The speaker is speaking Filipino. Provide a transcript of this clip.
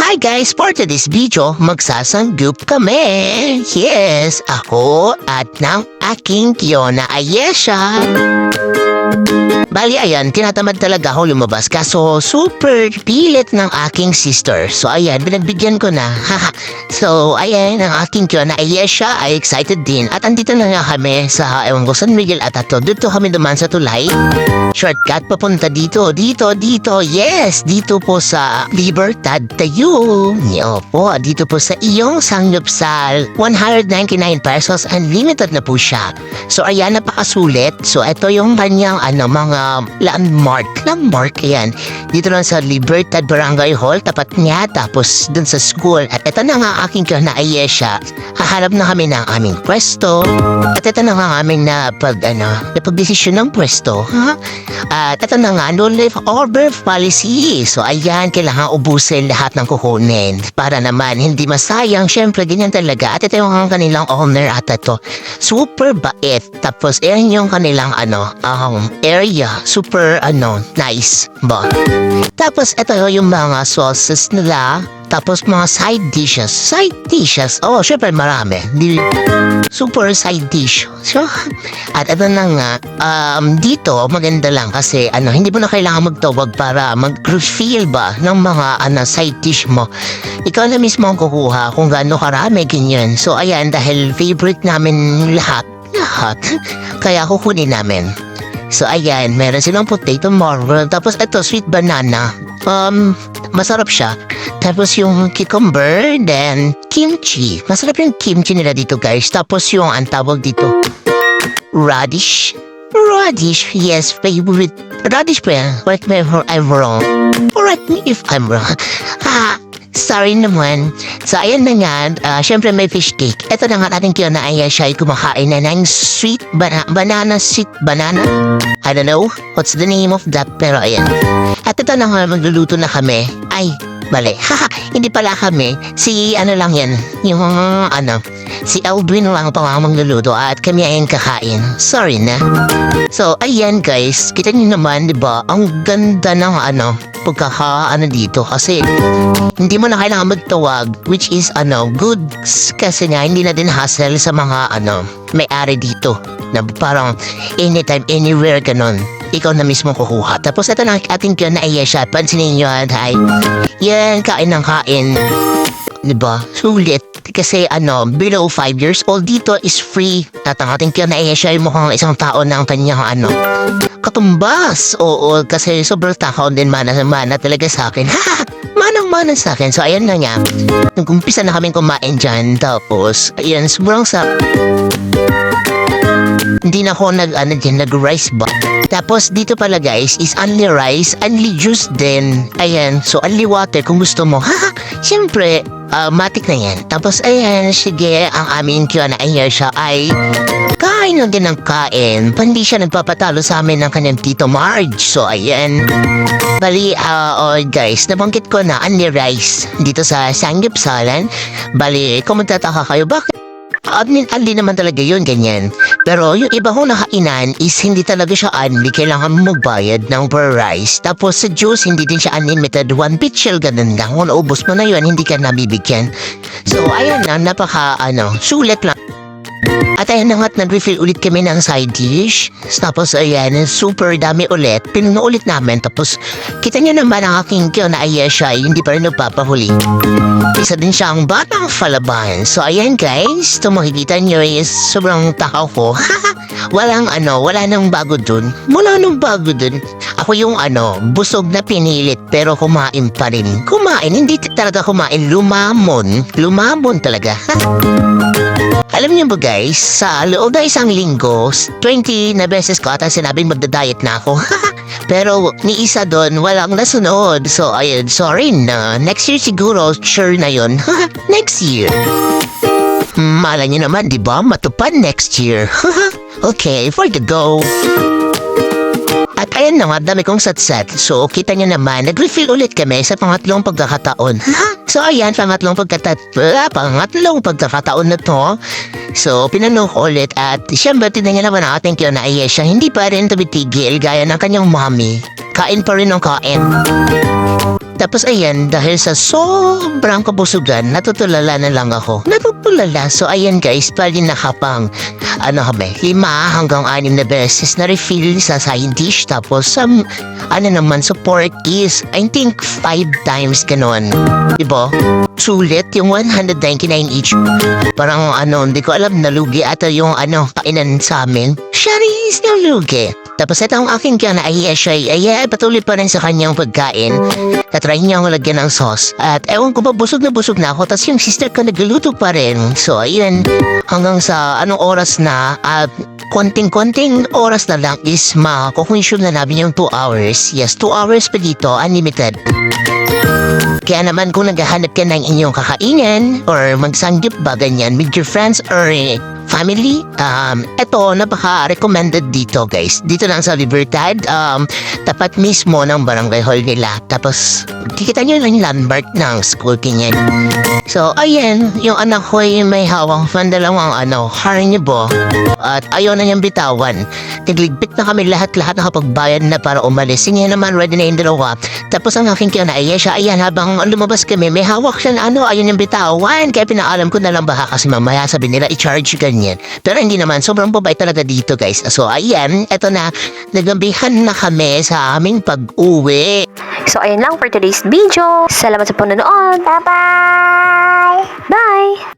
Hi guys! For today's video, magsasanggip kami. Yes, ako at ng aking Kiona Ayesha. Bali ayan, tinatamad talaga ako lumabas kaso super pilit ng aking sister. So ayan, binagbigyan ko na. So ayan, ang aking Kiona Ayesha ay excited din. At andito na nga kami sa ewan ko San Miguel at Ato. Dito kami duman sa tulay. Shortcut papunta dito. Yes, dito po sa Libertad tayo. Opo, dito po sa iyong sangyupsal. 199 pesos, unlimited na po siya. So ayan, napakasulit. So ito yung kanyang mga landmark yan. Dito lang sa Libertad Barangay Hall, tapat niya, tapos dun sa school. At ito na nga aking Kiona Ayesha. Hahanap na kami ng aming pwesto. At ito na nga aming napagdesisyon ng pwesto. At ito na nga, no leftover policy. So ayan, kailangan ubusin lahat ng kukunin. Para naman, hindi masayang. Syempre, ganyan talaga. At ito yung kanilang owner at ito. Super bait. Tapos, yan yung kanilang area. Super, nice ba? Tapos, ito yung mga sauces nila. Tapos, mga side dishes. Oh, syempre, marami. Super side dish. So, at ito na nga, dito, maganda lang kasi, hindi mo na kailangan magtawag para mag-refill ba ng mga, side dish mo. Ikaw na mismo ang kukuha kung gaano karami, ganyan. So, ayan, dahil favorite namin lahat, kaya kukunin namin. So, ayan, meron silang potato marble. Tapos, ito, sweet banana. Masarap siya. Tapos, yung cucumber, then, kimchi. Masarap yung kimchi nila dito, guys. Tapos, yung ang tawag dito, radish, yes, favorite. Radish pa yan. Correct me if I'm wrong. Sorry naman. So, ayan na nga. Syempre may fish cake. Ito na nga ating Kiona Ayesha ay kumakain na ng sweet banana. I don't know what's the name of that, pero ayan. At ito na nga, magluluto na kami. Ay, mali. Hindi pala kami. Si lang yan. Yung si Elvin lang pa magluluto at kami ay kakain. Sorry na. So, ayan guys. Kita niyo naman, di ba? Ang ganda ng dito kasi hindi mo na kailangan magtawag, which is good kasi nga hindi na din hassle sa mga may-ari dito na parang anytime, anywhere ganon. Ikaw na mismo kukuha. Tapos ito na ating Kiona Ayesha. Pansinin nyo yan, kain ng kain. Diba? Sulit. Kasi below 5 years old dito is free. At ang ating Kiona Ayesha ay mukhang isang tao ng kanyang katumbas. Oo, kasi sobrang takaw din mana talaga sa akin. Manang-mana sa akin. So ayan na nga. Nag-umpisa na kami kumain dyan. Tapos, ayan, sobrang hindi na ako nag-rice ba. Tapos dito pala guys is only rice, only juice din. Ayan, so only water kung gusto mo. Siyempre, matik na yan. Tapos ayan, sige, ang aming Kiona Ayesha ay kain lang din ng kain. Pandi siya nagpapatalo sa amin ng kanyang Tito Marge. So ayan. Bali, guys, nabanggit ko na only rice dito sa Sanggupsalan. Bali, kung magtataka kayo, bakit? Unli naman talaga yun, ganyan. Pero yung iba kong nakainan is hindi talaga siya unli. Kailangan mo magbayad ng per rice. Tapos sa juice, hindi din siya unlimited. One pitchel, ganun lang. Kung naubos mo na yun, hindi ka nabibigyan. So, ayan na, sulit lang. At ayan na nga't nag-refill ulit kami ng side dish. Tapos ayan, super dami ulit. Pinuno ulit namin. Tapos kita nyo naman ang aking Kiona Ayesha hindi pa rin nagpapahuli. Isa din siyang batang falaban. So ayan guys, ito makikita nyo is sobrang takaw ko. wala nang bago dun. Ako yung busog na pinilit pero kumain pa rin. Hindi talaga kumain. Lumamon talaga. Alam niyo ba guys, sa loob na isang linggo, 20 na beses ko ata sinabing magda-diet na ako. Pero ni isa doon, walang nasunod. So ayun, sorry na. Next year siguro, sure na yun. Next year. Malay niyo naman, di ba? Matupad next year. Okay, for the go. At ayan na nga, dami kong satsat. So, kita nyo naman, nag-refill ulit kami sa pangatlong pagkakataon. So, ayan, pangatlong pagkakataon na to. So, pinanong ko ulit at siyempre, tinanyan naman ang ating Kiona Ayesha. Hindi pa rin tumitigil gaya ng kanyang mommy. Kain pa rin ng kain. Tapos ayan, dahil sa sobrang kabusugan, natutulala na lang ako. Natutulala. So ayan guys, pali nakapang 5 hanggang 6 na beses na refill sa side dish. Tapos naman support is I think 5 times ganon. Diba? Sulit yung 199 each. Parang hindi ko alam, nalugi ata yung kainan sa amin. Charis, nalugi. Tapos ito ang aking kaya na patuloy pa rin sa kanyang pagkain. Tatry niya akong lagyan ng sauce. At ewan ko ba, busog na ako. Tapos yung sister ko nagluto pa rin. So ayun, hanggang sa anong oras na, konting oras na lang is makukonsume na namin yung 2 hours. Yes, 2 hours pa dito, unlimited. Kaya naman kung naghahanap ka ng inyong kakainin or magsanggip ba ganyan with your friends or family, eto napaka-recommended dito guys. Dito lang sa Libertad, tapat mismo ng barangay hall nila. Tapos kikita nyo lang yung landmark ng school kinyan. So ayan, yung anak ko ay may hawang pandalawang carnival at ayaw na niyang bitawan. Tigligpit na kami lahat nakapagbayad na para umalis. Sige naman, ready na yung dalawa. Tapos ang aking kaya na ayan, habang lumabas kami, may hawak siya na ayaw niyang bitawan. Kaya pinaalam ko na lang baka kasi mamaya sabi nila i-charge ganyan. Pero hindi naman, sobrang babay talaga dito guys. So ayan, eto na, nagambihan na kami sa aming pag-uwi. So ayun lang for today's video. Salamat sa panonood. Bye-bye! Bye!